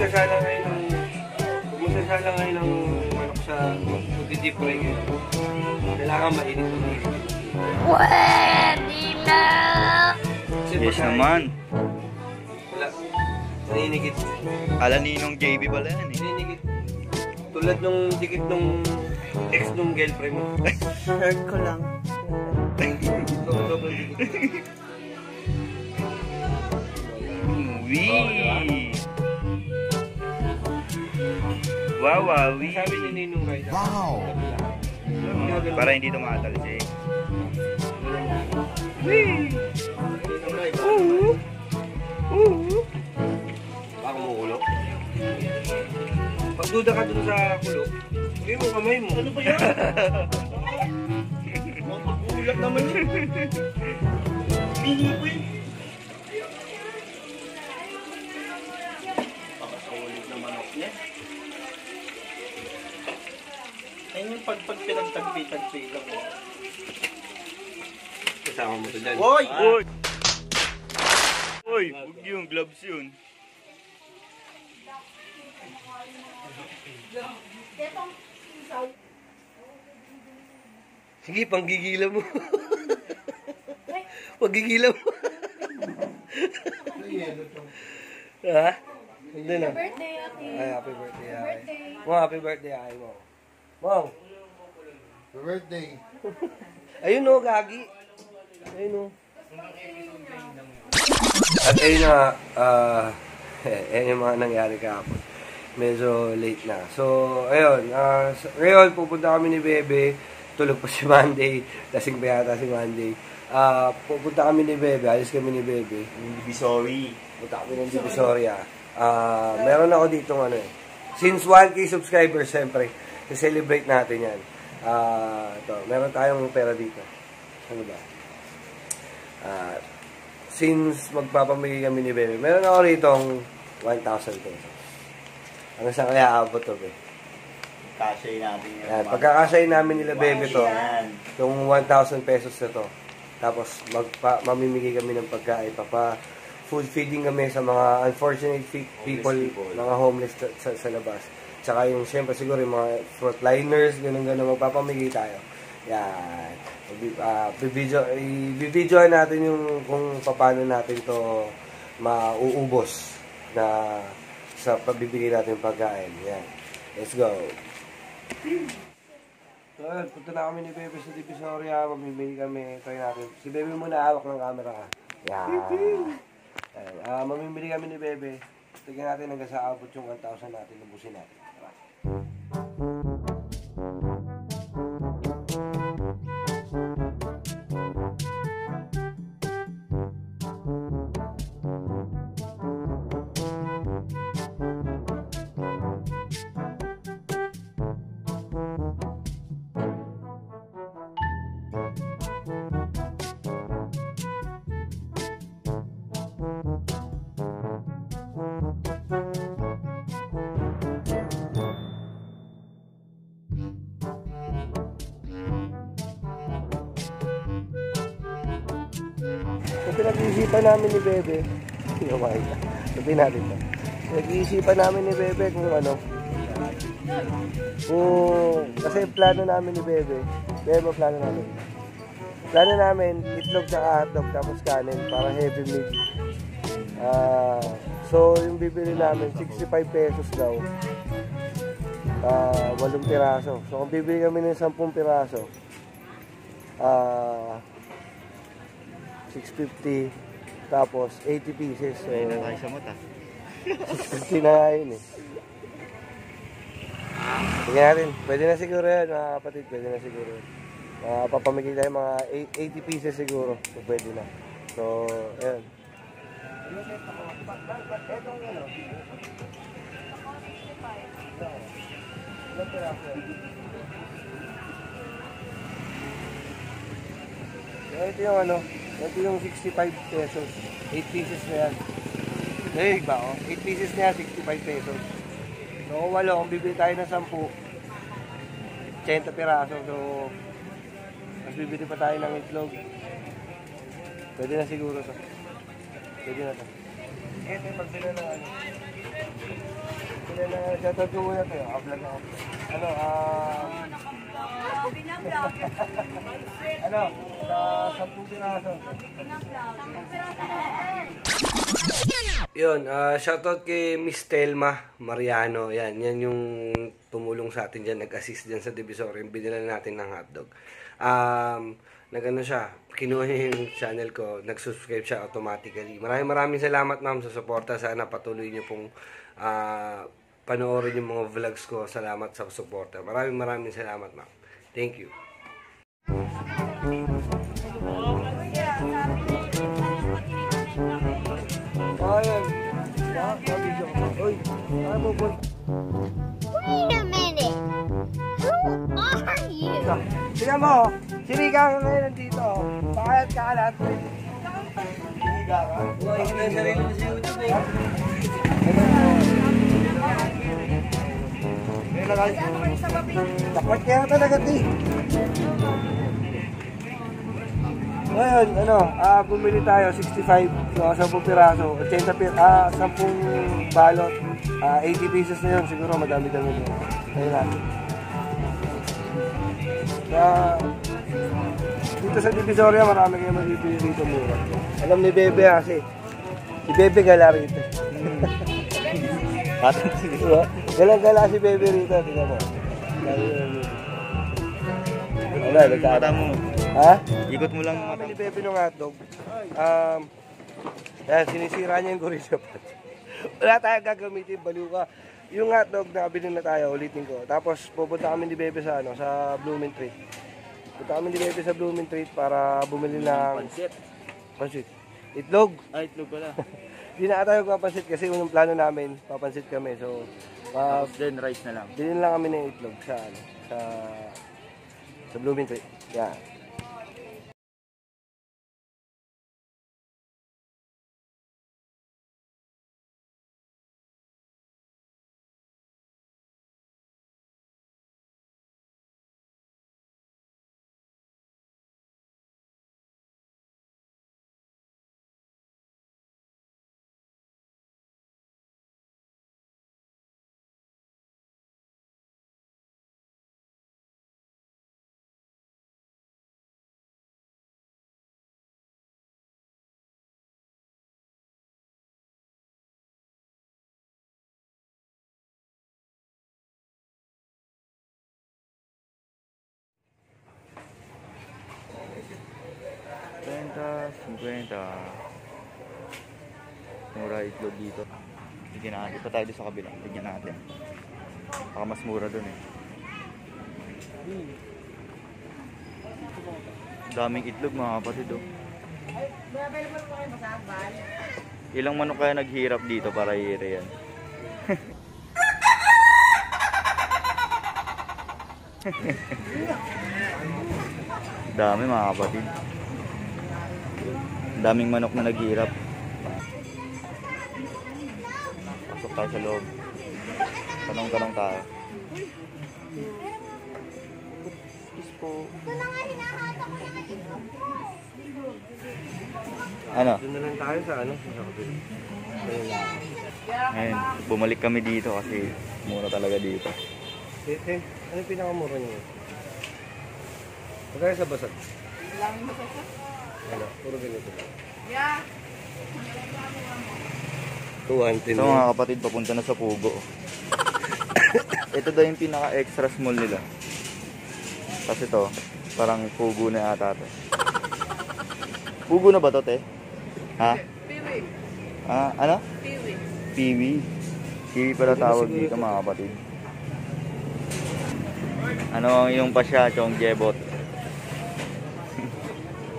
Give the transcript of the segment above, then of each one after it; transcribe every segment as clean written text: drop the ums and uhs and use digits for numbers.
magsasala ngayon ng manok sa mag-deep fry ngayon. Kailangan mainit. Pwede na! Yes naman. Wala. Naninigit. Kala ninong JB pala yan eh. Naninigit. Tulad nung dikit nung ex nung girlfriend mo. Heard ko lang. Sobrang dikit. Wee! Wow, wee! Sabi ni Ninong Ray. Wow! Para hindi tumatalsik. Wee! Baka kumukulo. Pagduda ka dun sa kulo, huwag mo kamay mo. Ano ba yan? Magulat naman yun. Pili ko yun. Pakasulit na manok niya. Ayun yung pag pinagtagpi-tagpi lang. Kasama mo ito dyan. Oy! Oy! Oy! Huwag yung gloves yun. Sige, panggigila mo. Panggigila mo. Ha? Hindi na. Birthday, Ate. Ay, happy birthday, Ay. Birthday. Wow, happy birthday, Ay mo. Wow. Happy birthday. Ayun o, Gagi. Ayun o. At ayun na, ayun yung mga nangyari kahapon. Medyo late na. So, ayun. Ngayon, pupunta kami ni Bebe. Tulog pa si Monday. Lasing pa yata si Monday. Pupunta kami ni Bebe. Alis kami ni Bebe. Divisory. Punta kami ng Divisoria. Meron ako ditong ano eh. Since 1K subscribers, siyempre, celebrate natin yan. Ito, meron tayong pera dito. Ano ba? Since magpapamigay kami ni Bebe, meron ako ditong 1,000 pesos. Ano saan kaya abot to, Bebe? Kashay natin yan. Yan, pagkakasay namin nila Bebe to, yung 1,000 pesos na to. Tapos, mamimigay kami ng pagkain. Food feeding kami sa mga unfortunate people, mga homeless sa labas. Tsaka yung, siyempre siguro, yung mga frontliners, gano'n, magpapamigay tayo. Yan. I-videoan natin yung kung paano natin to mauubos na sa pagbibigay natin pagkain. Yan. Let's go. So, punta na kami ni Bebe sa Divisoria. Mamimili kami. Try natin. Si Bebe muna hawak ng camera. Yan. Mamimili kami ni Bebe. Tignan natin hanggang sa abot yung 1,000 natin. Lubusin natin. Pinag-iisipan namin ni Bebe. Sabihin natin to. Pinag-iisipan namin ni Bebe kung ano. Kasi plano namin ni Bebe. Bebe, plano namin. Plano namin, itlog sa hotdog tapos kanin para heavy meat. So, yung bibili namin, 65 pesos daw. 8 piraso. So, kung bibili kami ng 10 piraso, 650 tapos 80 pieces. So, Ay na tayo sa mata. 650 na nga yun eh. Tingnan natin. Pwede na siguro yan mga kapatid. Pwede na siguro yan. Papamigay tayo mga 80 pieces siguro. So pwede na. So, ayan. Etong ano? Ilang piraso yan? Ito yung ano? Ito yung 65 pesos. 8 pieces na yan. Hey, ba? 8 pieces na yan, 65 pesos. So, kung walo, kung bibili tayo ng 10, 80 piraso. So, mas bibili pa tayo ng itlog. Pwede na siguro to. Pwede na to. Ito yung pagbili ng ano. Shoutout ko muna tayo. Upload ako. Ano, ano, sa 10 piraso. Yun, shoutout kay Miss Telma Mariano. Yan yung tumulong sa atin dyan, nag-assist dyan sa Divisoria. Binila natin ng hotdog. Nagano siya, kinuha niya yung channel ko, nag-subscribe siya automatically. Maraming salamat ma'am sa suporta. Sana patuloy niyo pong panoorin yung mga vlogs ko. Salamat sa suporta. Maraming salamat ma'am. Thank you. Wait a minute. Who are you? Tingnan mo, si Rika ngayon nandito. Pakayat ka lahat. Rika ka? Buhay ka na sarili mo sa YouTube eh. Dapat kaya talaga di. Ngayon, bumili tayo 65, so 10 piraso, 10 balot, 80 pieces na yun, siguro madami-dami yun. Ayun natin. Dito sa Divisoria, marami kayo mag-ibili dito mura. Alam ni Bebe kasi, si Bebe gala rito. Galang-gala si Bebe rito, tingnan mo. Wala, Mata mo. ha? Ikot mo lang mata. Kami ni Bebe ng hotdog. Yan, sinisira niya yung gorilla pot. Wala tayong gagamitin, baliw ka. Yung hotdog na bilhin na tayo, ulitin ko. Tapos pupunta kami ni Bebe sa sa Blooming Treat. Punta kami ni Bebe sa Blooming Treat para bumili ng pansit. Itlog. Itlog pala. Di na tayo papansit kasi unang plano namin, papansit kami. So, Tapos then rice na lang. bilhin lang kami ng itlog sa Blooming Treat. Yan. $50, $50. Mura itlog dito. Bigyan natin. Ito tayo doon sa kabila. Bigyan natin. Baka mas mura doon eh. Daming itlog mga kapatid oh. Ilang manok kaya naghirap dito para i-ire yan? Dami mga kapatid. Daming manok na naghihirap. Pasok tayo sa loob. Tanong-tanong tayo. Excuse po. Ano? Doon na lang tayo sa Ngayon, bumalik kami dito kasi mura talaga dito. Ano yung pinakamura niyo? Magkaya sa basag? Ano? Puro ganito lang. Yeah. 200. So mga kapatid, papunta na sa Pugo. Ito daw yung pinaka-extra small nila. Kasi to, parang Pugo na ata to. Pugo na ba to, te? Ha? Piwi. Ano? Piwi. Piwi. Piwi pala tawag dito mga kapatid. Ano yung pasya, chong jebot?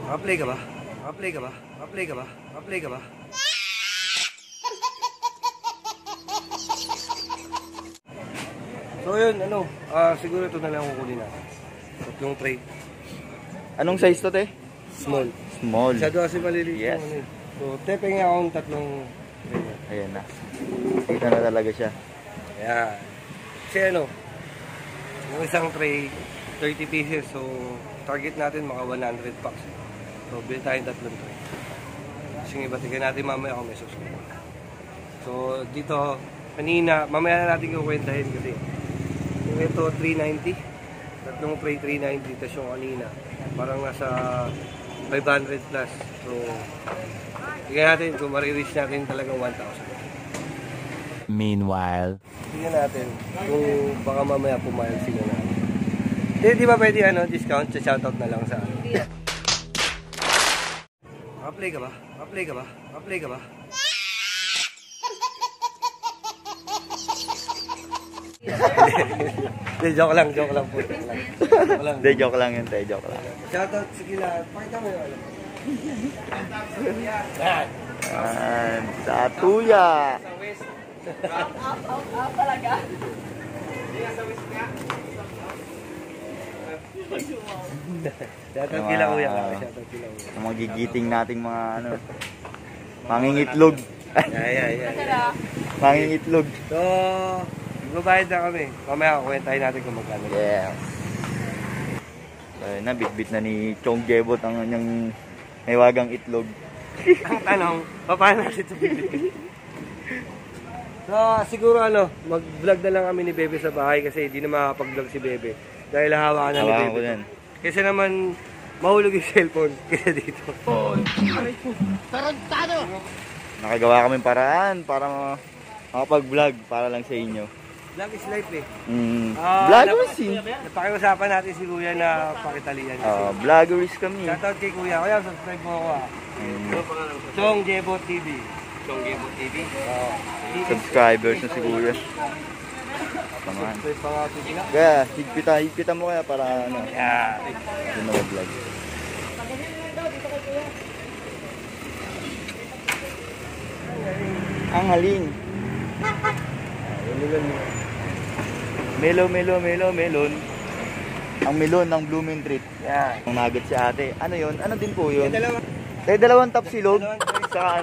Maka-play ka ba? Maka-play ka ba? Maka-play ka ba? Maka-play ka ba? So yun, siguro ito na lang kukunin natin. Tatlong tray. Anong size to, te? Small. Small. Masyado kasi maliliit Yes. yung So, tepeng akong tatlong tray. Ayan na. Kita na talaga siya. Ayan. Kasi yung isang tray, 30 pieces. So, target natin mga 100 packs. So, bili tayong tatlong tray. Kasi iba, tignan natin mamaya kung may susunod. So, dito, kanina, mamaya na natin kukwentahin kasi yung ito 390, tatlong tray 390, tapos yung kanina parang nasa 500 plus. So tingnan natin kung marireach natin talagang 1,000. Meanwhile, tingnan natin kung baka mamaya pumayag sila natin. Di ba pwede discount? Shoutout na lang sa ano. Maka-play ka ba? Maka-play ka ba? Maka-play ka ba? Hindi, joke lang po. Hindi, joke lang yun, tayo, joke lang. Shoutout, sige lang. Pakita mo yung alam. Sa tuya. Shoutout kila kuya. Shoutout kila kuya. Ang mga gigiting nating mga mangingitlog. Yeah. Mangingitlog. So, magbabayad na kami. Mamaya kwentahin natin kung magkano. Yes. Ayun na, bitbit na ni Chong Jebot ang kanyang may wagang itlog. Ang tanong, paano natin ito bibili? So, siguro mag-vlog na lang kami ni Bebe sa bahay kasi hindi na makakapag-vlog si Bebe. Dahil hawakan na ni Hawakan Bebe. ko yan. Kasi naman, mahulog yung cellphone kaya dito. Nakagawa kami paraan para makapag-vlog para lang sa inyo. Vlog is life eh. Vloggers eh. Napakiusapan natin si Kuya na pakitalian. Vloggers kami. Shoutout kay Kuya. Kuya, subscribe mo ako Chong Jebot TV. Chong Jebot TV? Oo. Subscribers na si Kuya. Tamaan. Subscribe pa nga sila. Kaya, higpitan mo kaya para Yeah. Hindi na mag-vlog. Ang halin. Melon. Ang melon ng Blooming Treat. Yeah. Ang nugget si ate. Ano yun? Ano din po yun? Dalawa. Dalawang tapsilog. Saka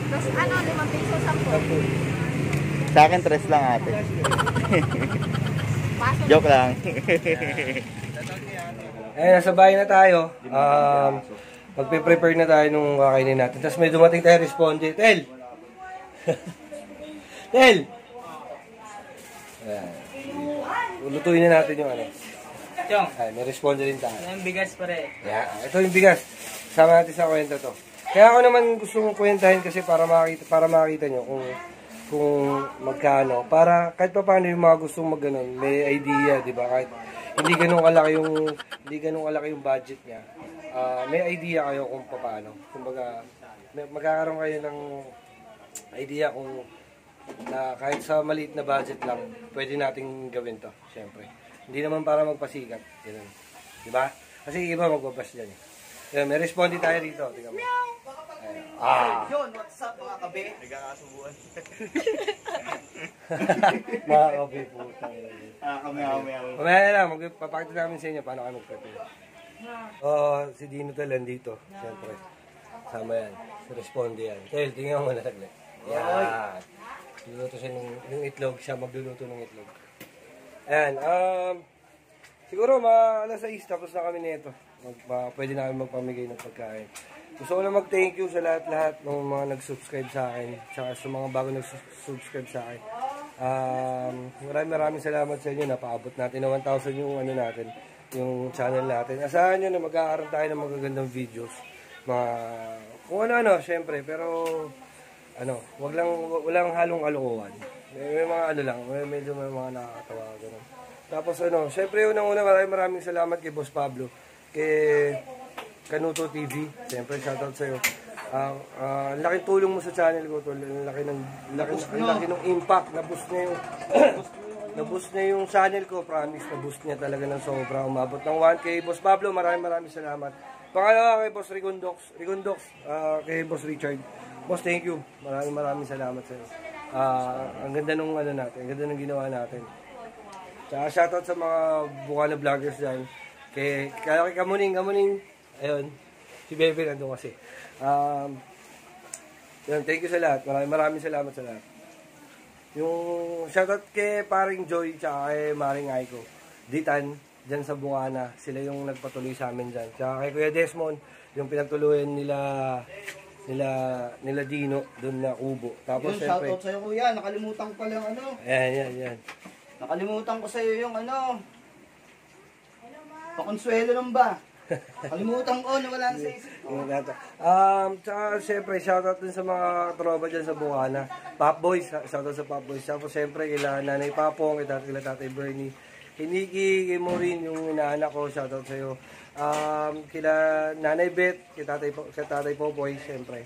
Tapos 5 piso, 10. Sa akin, 3 lang ate. Joke lang. Nasa bahay na tayo. Magpe-prepare na tayo nung kakainin natin. Tapos may dumating tayo responde. Tel! Tel! Ayan. Lutuin na natin yung Chong, may responde rin tayo. yung bigas pare. Yeah, ito yung bigas. Sama natin sa kwento to. Kaya ako naman gusto kong kwentahin kasi para makita nyo kung magkano. Para kahit pa paano yung mga gustong magganon, may idea, di ba? Kahit hindi ganun kalaki yung budget niya. May idea kayo kung paano. Kumbaga, magkakaroon kayo ng idea kung na kahit sa maliit na budget lang, pwede nating gawin to, syempre. Hindi naman para magpasikat. Ganun. Di ba? Kasi iba magbabas dyan eh. Yan, may responde tayo dito. Tingnan mo. Yun, what's up mga kabe? Nagkakasubuan. Mga kabe po. Kamaya. Mamaya na lang, magpapakita namin sa inyo paano kayo mag-prepare. Si Dino Talan dito, siyempre. Sama yan. Responde yan. Tel, tingnan mo na saglit. Yan. Luluto siya ng itlog. Siya magluluto ng itlog. Ayan. Siguro alas 6 tapos na kami nito. Pwede namin magpamigay ng pagkain. Gusto ko na mag-thank you sa lahat-lahat ng mga nag-subscribe sa akin. Tsaka sa mga bago nag-subscribe sa akin. Maraming salamat sa inyo. Napaabot natin na 1,000 yung natin, yung channel natin. Asahan nyo na magkakaroon tayo ng magagandang videos. Kung ano-ano, syempre. Pero, walang halong kalokohan. May mga lang, medyo may mga nakakatawa. Ganun. Tapos syempre unang-una maraming salamat kay Boss Pablo. Kay Kanuto TV. Siyempre, shoutout sa'yo. Ang laking tulong mo sa channel ko. Ang laki ng impact. Na-boost niya yung channel ko. Promise, na-boost niya talaga ng sobra. Umabot ng 1K. Boss Pablo, maraming salamat. Pangalawa kay Boss Rigondox. Kay Boss Richard. Boss, thank you. Maraming salamat sa'yo. Ang ganda nung natin. Ang ganda nung ginawa natin. Tsaka shoutout sa mga Bukana vloggers dyan. Kay Kamuning. Ayun, si Bebe nandun kasi. Thank you sa lahat. Maraming salamat sa lahat. Yung shoutout kay Paring Joy tsaka kay Maring Aiko. Ditan, dyan sa Bukana. Sila yung nagpatuloy sa amin dyan. Tsaka kay Kuya Desmond, yung pinagtuluyan nila nila Dino, doon na Kubo. Tapos Yun, syempre, shoutout sa'yo kuya. Nakalimutan ko pala yung ano. yan. Nakalimutan ko sa'yo yung ano. Pakonsuelo lang ba? Nakalimutan ko, nawala na sa isip ko. Tsaka syempre, shoutout din sa mga tropa dyan sa Bukana. Pop Boys, shoutout sa Pop Boys. Tapos syempre, kila Nanay Papong, kila Tatay Bernie. Hiniki, kay Maureen, yung inaanak ko, shoutout sa'yo. Kila Nanay Beth, kay Tatay Popoy, syempre.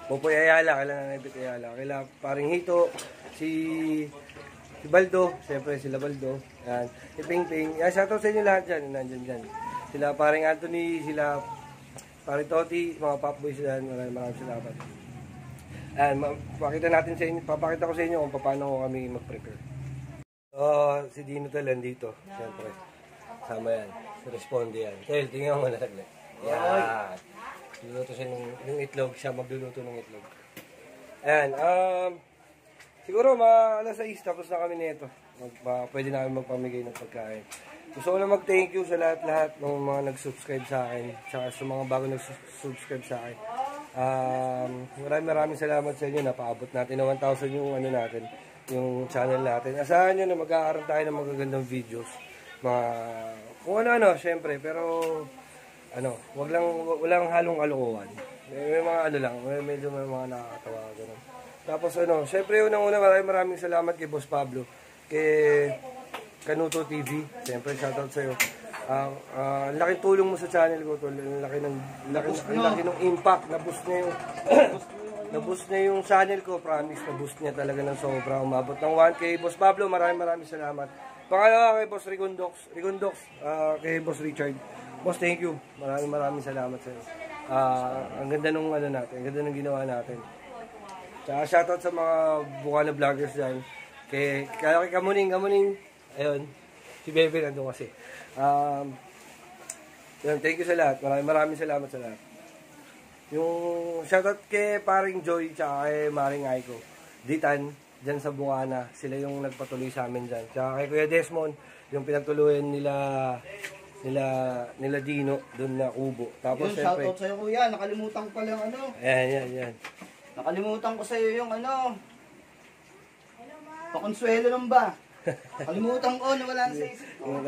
Popoy Ayala, kila Nanay Beth Ayala. Kila Paring Hito, si Baldo, syempre sila Baldo. Yan. Si Ping Ping. Yan, shoutout sa inyo lahat dyan. Nandyan dyan. Sila Paring Anthony, sila Paring Toti, mga Pop Boys dyan. Maraming salamat. Yan, papakita ko sa inyo kung paano kami mag-prepare. Si Dino Tel dito, syempre. Sama yan. Si Responde yan. Tel, tingnan mo na saglit. Yan. Luluto siya ng itlog. Siya magluluto ng itlog. Ayan. Siguro alas 6 tapos na kami nito. Pwede namin magpamigay ng pagkain. Gusto ko na mag-thank you sa lahat-lahat ng mga nag-subscribe sa akin. Tsaka sa mga bago nag-subscribe sa akin. Maraming salamat sa inyo. Napaabot natin na 1,000 yung ano natin, yung channel natin. Asahan nyo na mag-aaral tayo ng magagandang videos. Kung ano-ano, syempre. Pero, walang halong kalokohan. May mga lang, medyo may mga nakakatawa. Ganun. Tapos syempre unang-una maraming salamat kay Boss Pablo, kay Kanuto TV, syempre shoutout sa'yo. Ang laking tulong mo sa channel ko, tol. Ang laki ng impact, na-boost niya yung channel ko, promise, na-boost niya talaga ng sobra. Umabot ng 1K. Boss Pablo, maraming salamat. Pangalawa kay Boss Rigondox, kay Boss Richard. Boss, thank you. Maraming salamat sa'yo. Ang ganda nung natin, ang ganda ng ginawa natin. Tsaka shoutout sa mga Bukana vloggers dyan. Kay Kamuning. Ayun. Si Bebe nandun kasi. Thank you sa lahat. Maraming salamat sa lahat. Yung shoutout kay Paring Joy tsaka kay Maring Aiko. Ditan, dyan sa Bukana. Sila yung nagpatuloy sa amin dyan. Tsaka kay Kuya Desmond, yung pinagtuluyan nila Dino, doon na Kubo. Tapos Yun, shoutout sa'yo kuya. Nakalimutan ko pala yung ano. Yan. Nakalimutan ko sa'yo yung ano. Pakonsuelo lang ba? Nakalimutan ko, nawala na sa isip ko.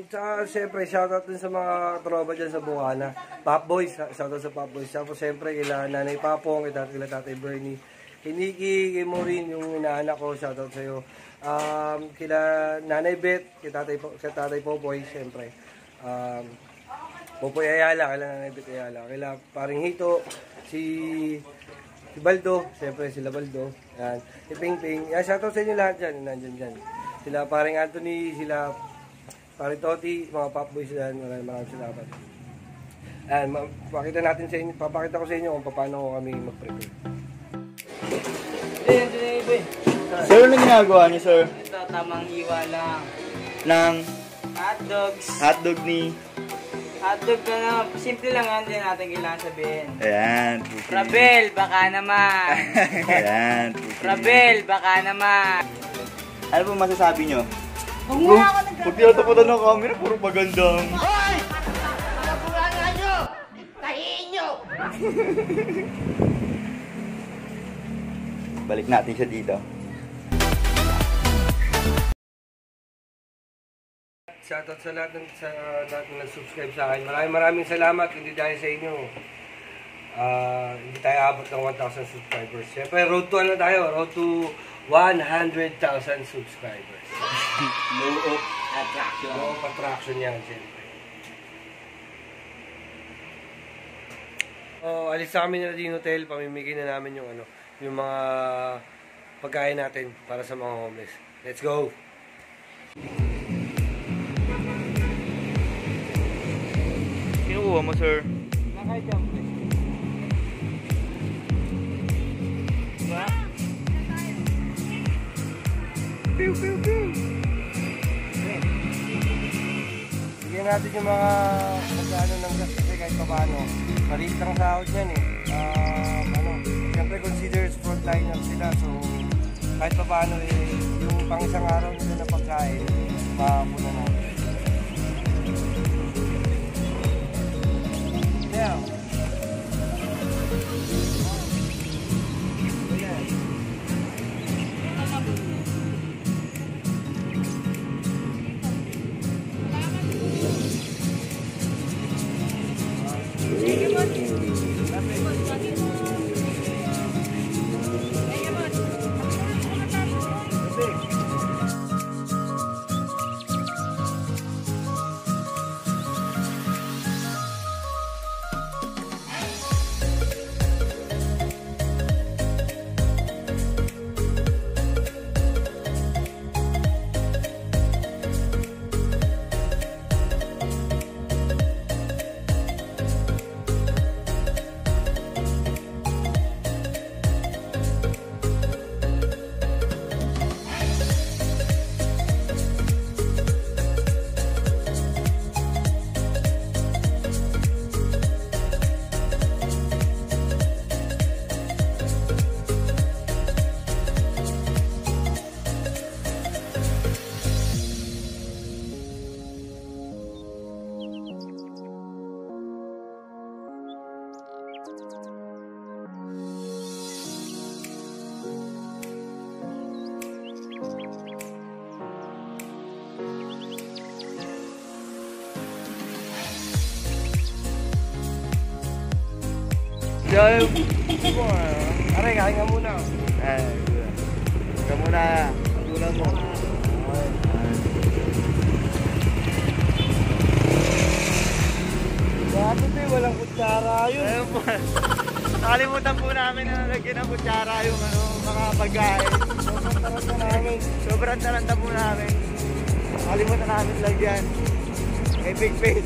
Tsaka syempre, shoutout din sa mga tropa dyan sa Bukana. Pop Boys, shoutout sa Pop Boys. Tapos syempre, kila Nanay Papong, kila Tatay Bernie. Hiniki, kay Maureen, yung inaanak ko, shoutout sa'yo. Kila Nanay Beth, kay Tatay Popoy, syempre. Popoy Ayala, kila Nanay Beth Ayala. Kila Paring Hito, si Baldo, syempre sila Baldo. Yan. Si Ping Ping. Yan, shoutout sa inyo lahat dyan. Nandyan dyan. Sila Paring Anthony, sila Paring Toti, mga Pop Boys dyan. Maraming salamat. Yan, papakita ko sa inyo kung paano kami mag-prepare. Sir, ano ginagawa niyo, sir? Ito, tamang hiwa lang. Ng Hotdogs. hotdog ni... Hotdog ka na. Simple lang yan, hindi natin kailangan sabihin. Ayan. Rabel, baka naman. Ayan. Rabel, baka naman. Ano po masasabi nyo? Huwag mo na ako nagkakaroon. Pag tinataputan ng camera, puro magandang. Hoy! Nabulangan nyo! Tahiin nyo! Balik natin siya dito. Shoutout sa lahat ng nag-subscribe sa akin. Maraming salamat. Hindi dahil sa inyo. Hindi tayo abot ng 1,000 subscribers. Siyempre, road to tayo? Road to 100,000 subscribers. Law of attraction. Law of attraction yan, siyempre. Alis na kami na din hotel. Pamimigay na namin yung mga pagkain natin para sa mga homeless. Let's go! Kinukuha mo, sir? Nakajump. Pew, pew, pew! Bigyan natin yung mga magkano ng gas kasi kahit pa paano. Maliit ang sahod yan eh. Siyempre considers frontliner sila, so kahit pa paano eh, yung pang isang araw nila na pagkain, makakuna natin. Yeah. Diyan. Aray, kain nga muna. Ikaw muna. Patulan mo. Bakit walang kutsara yun? Ayun po. Nakalimutan po namin na lagyan ng kutsara yung mga pagkain. Sobrang taranta po namin. Nakalimutan namin lagyan. May big face.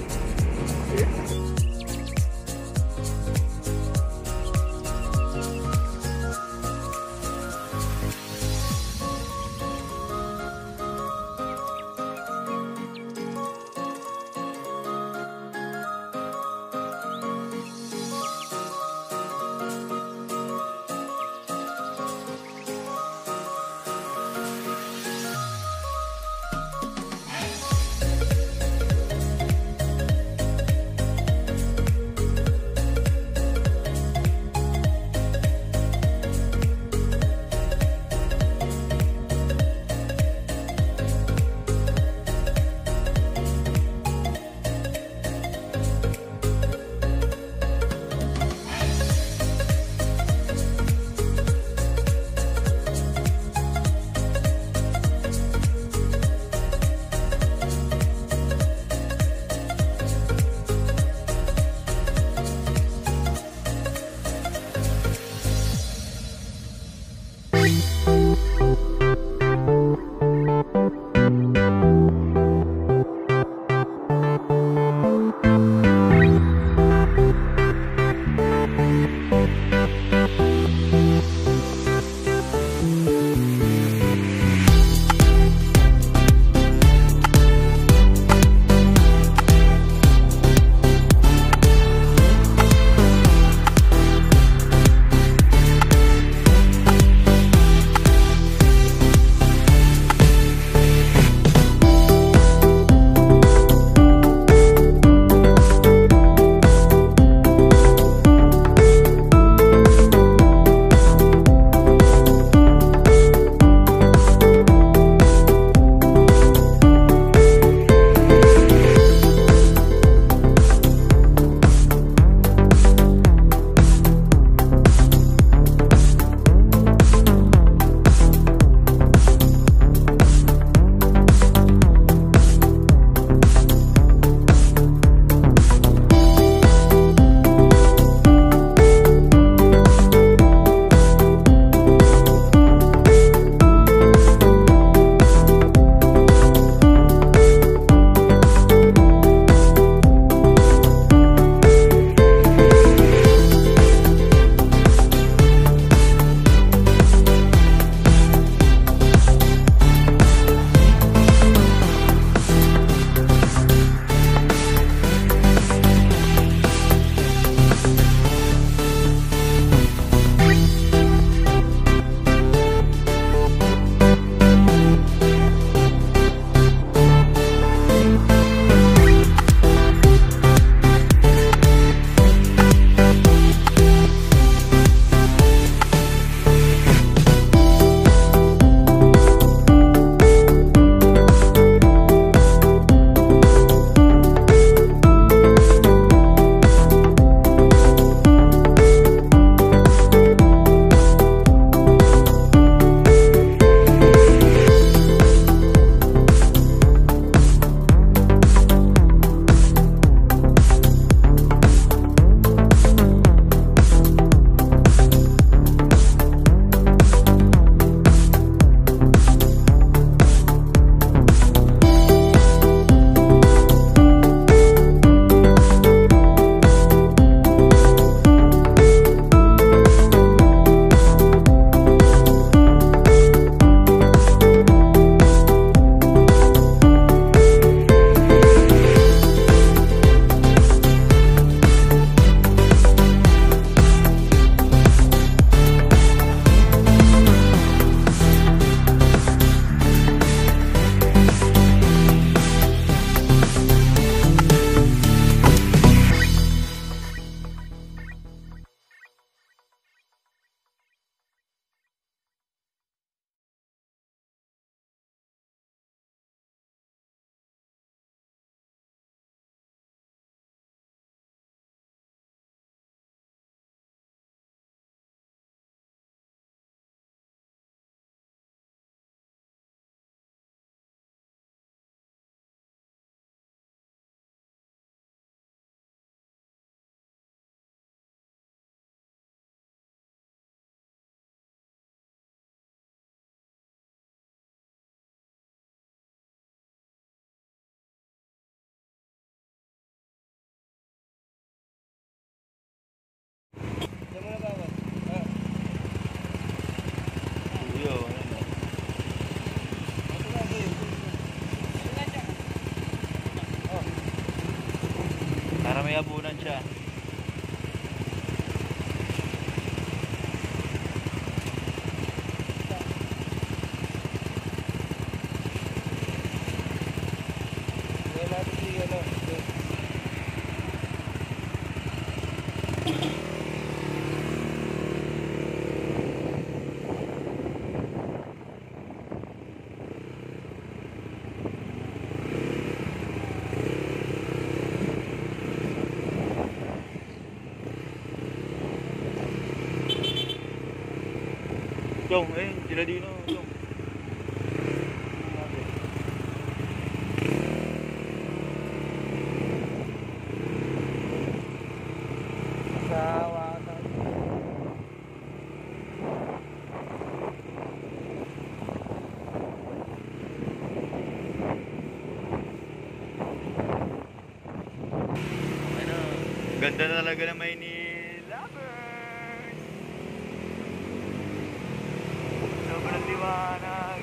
Para may habunan siya. Ngayon natin si ano. Yung, sila dino. Yung. Sa hawakan. Ano, ganda na talaga ng Maynila. Bird. Sobrang liwanag.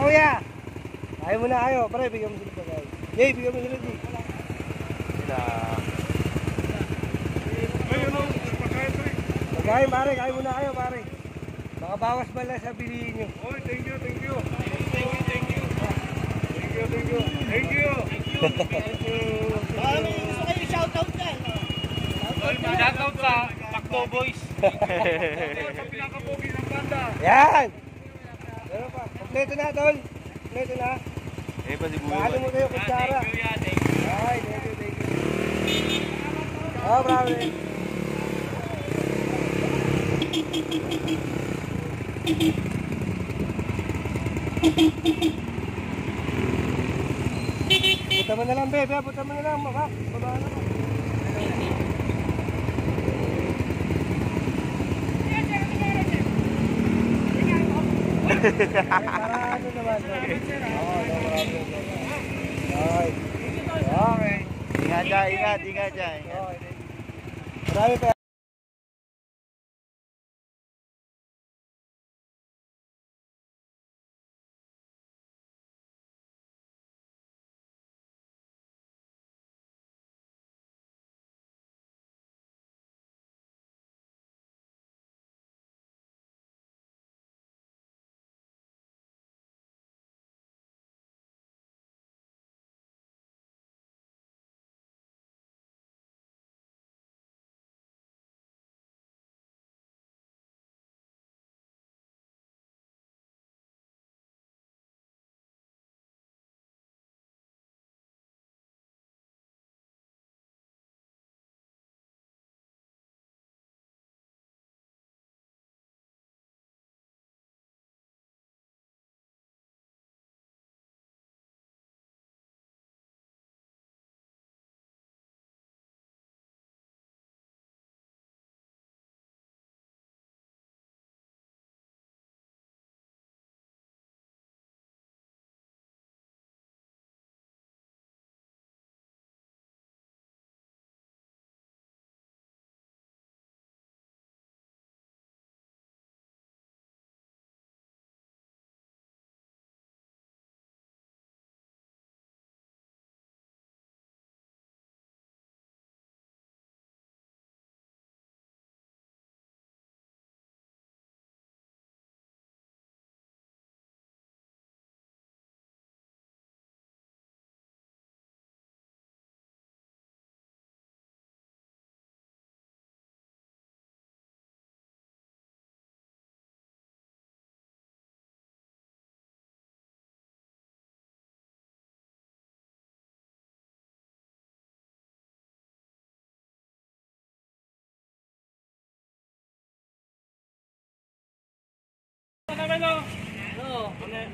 Kuya! Ayaw mo na kayo. Pare, bigyan mo sila guys. Yay, bigyan mo sila di. Pagkain pare, kain muna kayo pare. Baka bawas ba lang sa bilihin nyo. Oh, thank you. Thank you. Thank you. Ano gusto kayo shoutout dyan. Shoutout sa Takbo Boys. Sa pinakapogi ng banda. Yan! Meron pa. Kompleto na, tol. Kompleto na. Eh, pa si Buyo. Paano mo tayo, kutsara. Thank you, yeah, thank you. Ay, thank you. Oh, bravo. Punta mo na lang, bebe. Punta mo na lang, baba. Baba na mo. Para ano naman. Okay. Okay. Ingat dyan, ingat dyan. Marami pa.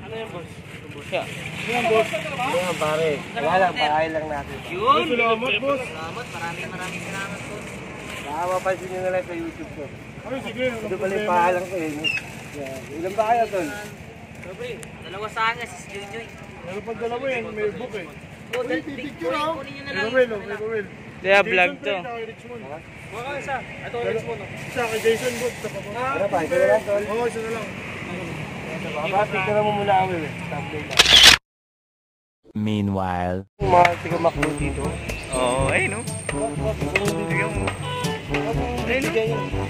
Ano yung boss? Yan, pare. Wala lang, pakain lang natin. Yun! Salamat, boss! Salamat, maraming salamat po. Baka mapansin nyo na lang sa YouTube ko. Ay, sige. Ito pala yung paalang ko eh. Yan. Ilan ba kayo, tol? Dalawa sa akin, si Junjoy. Meron pa dalawa yan, may book eh. Oh, picture oh. Kunin nyo na lang. May Ruel. Kaya vlog to. Mga isa. Ito kay Richmond. Isa kay Jason Wood. Ano pa? Ito na lang, tol. Oo, isa na lang. Baka picture mo muna kami eh. Thumbnail lang. Meanwhile. Mga tigamakbo dito. Oo, ayun no. Tignan mo. Ayun no.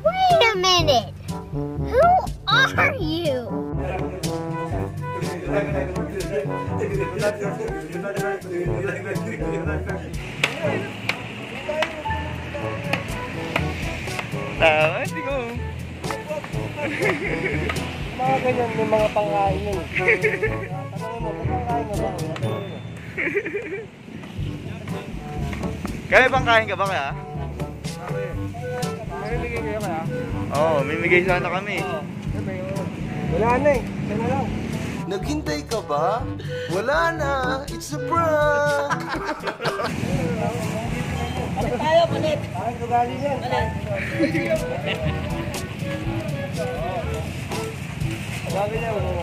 Wait a minute. Who are you? Tama, tignan mo. Mga ganyan, may mga pangkain yun. Tanongin mo, may pangkain mo ba? Kaya bang kain ka ba kaya? Makiligay kayo kaya? Oo, mimigay sana kami. Wala na eh. Ito na lang. Naghintay ka ba? Wala na. It's a prank. Palit tayo, palit. Bakit ko galing yan? Sabi niya, Woo!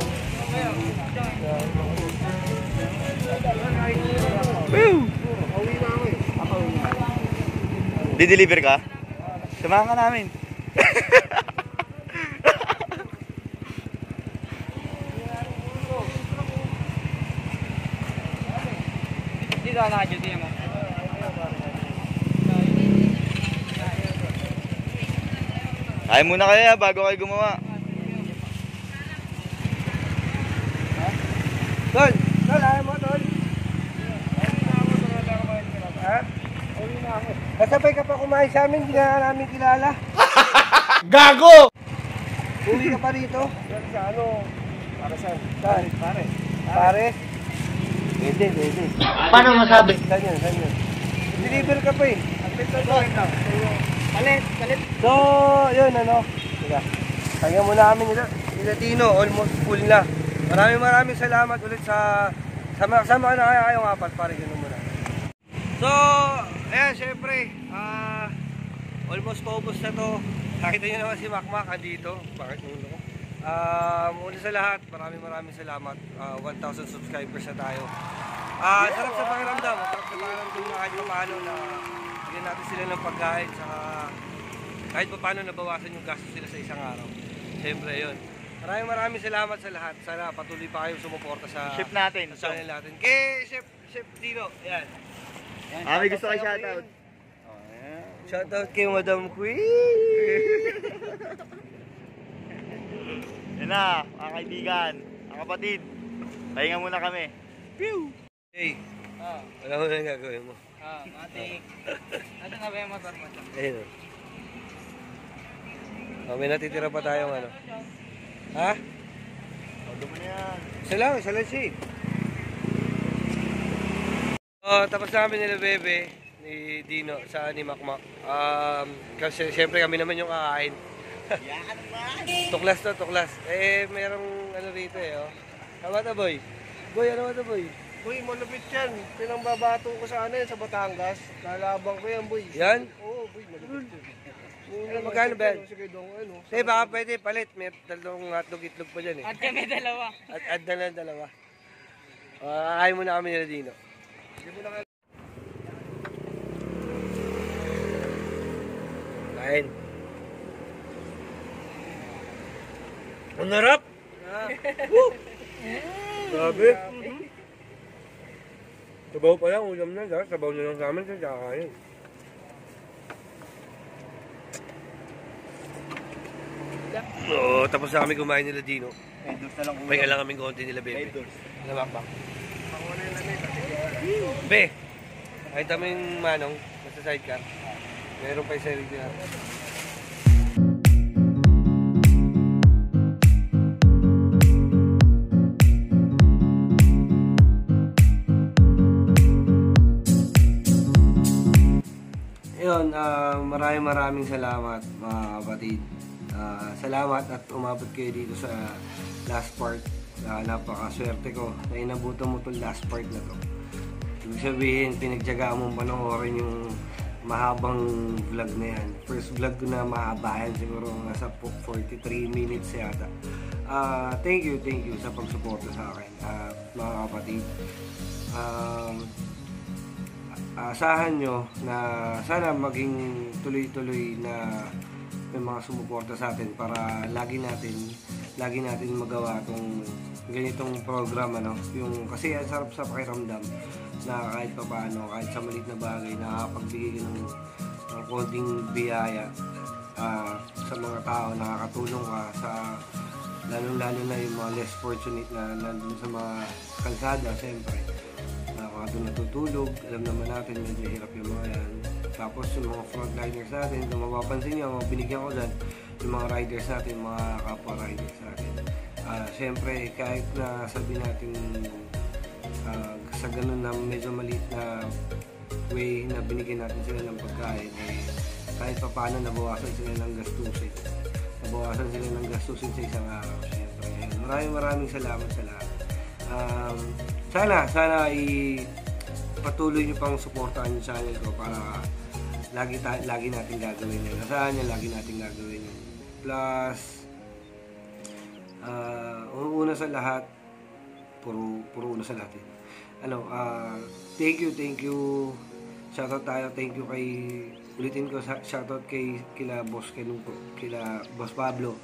Uwi na ako eh. Di-deliver ka? Samahan ka namin. Dito ka naka-duty mo. Kain muna kaya bago kayo gumawa. Tol! Tol, ayaw mo, Tol? Ha? Kasabay ka pa kumain sa amin, hindi na namin kilala. Gago! Uwi ka pa rito? Sa ano? Para saan? Saan? Pare. Pare? Pwede. Paano masabi? Saan yun? Deliver ka pa eh. Palit. So, yun ano. Diba? Kaya muna kami nila Tino, almost full na. Maraming salamat ulit sa sama na kayong apat, pare, gano'n muna. So, ayan, syempre, almost paubos na to. Nakita nyo naman si Makmak, andito. Bakit nulo ko? Una sa lahat, maraming salamat. 1,000 subscribers na tayo. Sarap sa pakiramdam na kahit pa paano na bigyan natin sila ng pagkain, saka kahit pa paano nabawasan yung gastos sila sa isang araw. Siyempre yun. Maraming salamat sa lahat. Sana patuloy pa kayong sumuporta sa Chef natin. sa channel natin. Kay Chef Dino, ayan. May gusto kayo shoutout. Shoutout kay Madam Queen. Yan na, mga kaibigan, mga kapatid. Pahinga muna kami. Pew! Hey, wala mo na gagawin mo. Matik. Ano na ba yung motor mo? Ayun. May natitira pa tayong ano. Ha? Todo mo na yan. Isa lang siya. Tapos namin nila Bebe, ni Dino, sa ni Makmak. Kasi siyempre kami naman yung kakain. Tuklas. Merong ano rito oh. Tama ta boy? Ano ba boy? Boy, malupit yan. Pinangbabato ko sa sa Batangas. Lalabang ko yan, boy. Yan? Oo, boy, malupit yan. Magkano ba yan? Sige, dong, ano. Baka pwede palit. May dalawang hotdog itlog pa dyan eh. At kami dalawa. At na lang dalawa. Kakain muna kami nila Dino. Kain. Ang harap! Grabe. Sabaw pa lang, ulam na. Sabaw na lang sa amin, sa kakain. Tapos na kami kumain nila Dino. May lang kaming konti nila Bebe. Nabakbak. Be, nakita mo yung manong nasa sidecar. Meron pa yung sarili na. Yun, maraming salamat mga kapatid. Salamat at umabot kayo dito sa last part. Napakaswerte ko na inabutan mo itong last part na to. Ibig sabihin, pinagtyagaan mong panoorin yung mahabang vlog na yan. First vlog ko na mahaba yan, siguro nasa 43 minutes yata. Thank you sa pagsuporta sa akin, mga kapatid. Asahan nyo na sana maging tuloy-tuloy na may mga sumuporta sa atin para lagi natin magawa tong ganitong program yung kasi ang sarap sa pakiramdam na kahit pa paano, kahit sa maliit na bagay nakakapagbigay ng konting biyaya sa mga tao, nakakatulong ka sa lalo na yung mga less fortunate na nandun sa mga kalsada, siyempre doon natutulog, alam naman natin medyo hirap yung mga yan. Tapos yung mga frontliners natin, kung mapapansin nyo, mga binigyan ko dyan, yung mga riders natin, mga kapwa riders natin. Siyempre, kahit na sabihin natin sa ganun na medyo maliit na way na binigyan natin sila ng pagkain, kahit pa paano nabawasan sila ng gastusin. Nabawasan sila ng gastusin sa isang araw. Siyempre, maraming salamat sa lahat. Sana patuloy nyo pang suportahan yung channel ko para lagi natin gagawin yun. Asahan nyo, lagi natin gagawin yun. Plus, una sa lahat, puro una sa lahat. Thank you. Shoutout tayo, thank you ulitin ko, shoutout kila Boss Kenuto, kila Boss Pablo,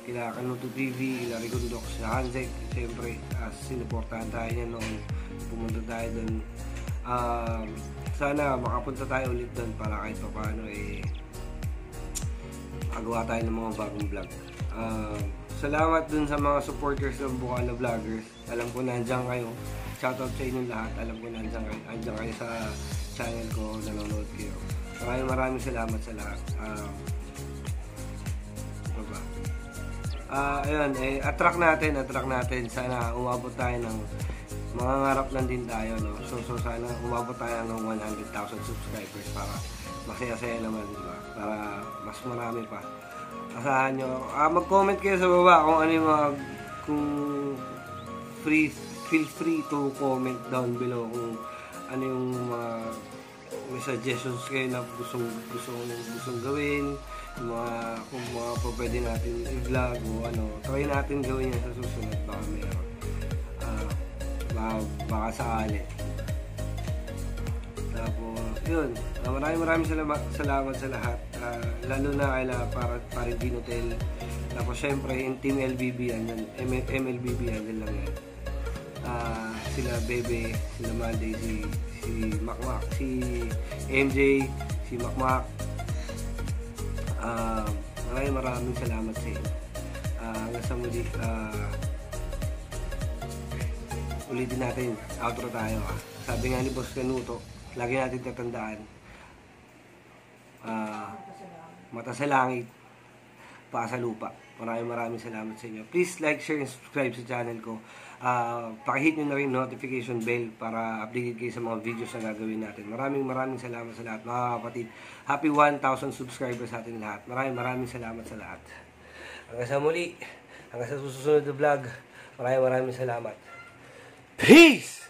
kila Kanuto TV, kila Rigondok, sa Hansek, siyempre, sinuportahan tayo niya noon, pumunta tayo doon. Sana makapunta tayo ulit doon para kahit pa paano makagawa tayo ng mga bagong vlog. Salamat dun sa mga supporters ng Bukana Vloggers. Alam ko na andyan kayo. Shoutout sa inyong lahat. Alam ko na andyan kayo sa channel ko, nanonood kayo. Maraming salamat sa lahat. Ayun, attract natin. Sana umabot tayo ng mga ngarap lang din tayo, no? So sana umabot tayo ng 100,000 subscribers para masaya-saya naman, di ba? Para mas marami pa. Asahan nyo. Mag-comment kayo sa baba kung ano yung mga, kung feel free to comment down below kung ano yung mga may suggestions kayo na gustong gawin, kung mga pwede natin i-vlog o ano, try natin gawin yan sa susunod, baka mayroon, baka sakali. Tapos yun, maraming salamat sa lahat, lalo na kaila para Dinotel. Tapos syempre yung Team LBB yan, MLBB yan, din lang yan. Sila Bebe, sila Monday, si Makmak, si MJ, si Makmak. Maraming salamat sa inyo. Hanggang sa muli, ulitin natin, outro tayo. Sabi nga ni Boss Canuto, lagi natin tatandaan, mata sa langit, paa sa lupa. Maraming salamat sa inyo. Please like, share, and subscribe sa channel ko. Pakihit nyo na rin notification bell para updated kayo sa mga videos na gagawin natin. Maraming salamat sa lahat, mga kapatid. Happy 1,000 subscribers sa atin lahat. Maraming salamat sa lahat. Hanggang sa muli, hanggang sa susunod na vlog. Maraming salamat. Peace!